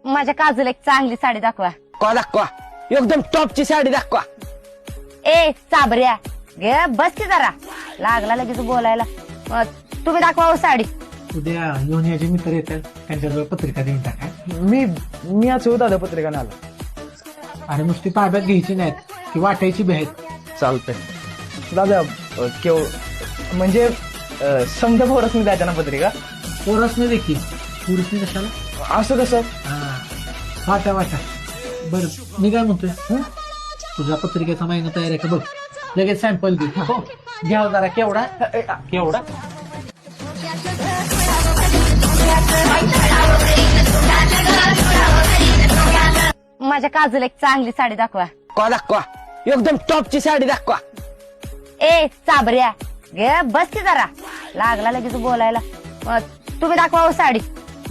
माझ्या काजूला एक चांगली साडी दाखवा. का दाखवा? एकदम टॉपची साडी दाखवा. ए चाबऱ्या गे बस की जरा, लागला लगेच बोलायला. तुम्ही दाखवा हो साडी. उद्या येऊन याचे मित्र येतात, त्यांच्याजवळ पत्रिका देऊन टाका. मी आज दादा पत्रिका आला. आणि नुसती ताब्यात घ्यायची नाहीत, ती वाटायची बी आहेत. चालतंय दादा. म्हणजे समजा पोरस मी द्यायच्या ना पत्रिका. पोरसने देखील पुरुषने कशाला? असं कसं? वाटा वाटा. बर मी काय म्हणतोय, तुझ्या पत्रिकेचा महिना तयार आहे का बघ, लगेच सॅम्पल दे. हो घ्या जरा. केवढा केवढा? माझ्या काजूला एक चांगली साडी दाखवा. का दाखवा? एकदम टॉपची साडी दाखवा. ए चाबऱ्या गे बस की जरा, लागला लगेच बोलायला. तुम्ही दाखवा हो साडी.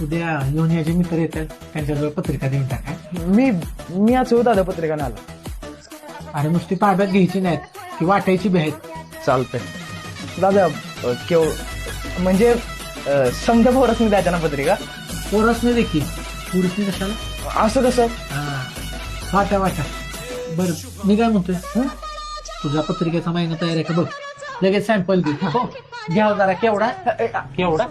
उद्या येऊन याचे मित्र येतात, त्यांच्याजवळ पत्रिका देऊन टाका. मी आज दादा पत्रिका आला. आणि नुसती ताब्यात घ्यायची नाहीत, ती वाटायची बी आहेत. चालतंय दादा. म्हणजे समजा पोरस मी द्यायच्या ना पत्रिका. पोरसने देखील पुरुषने कशाला? असं कसं? वाटा वाटा. बर मी काय म्हणतोय, तुझ्या पत्रिकेचा महिना तयार आहे का बघ, लगेच सॅम्पल दे. हो घ्या जरा. केवढा केवढा?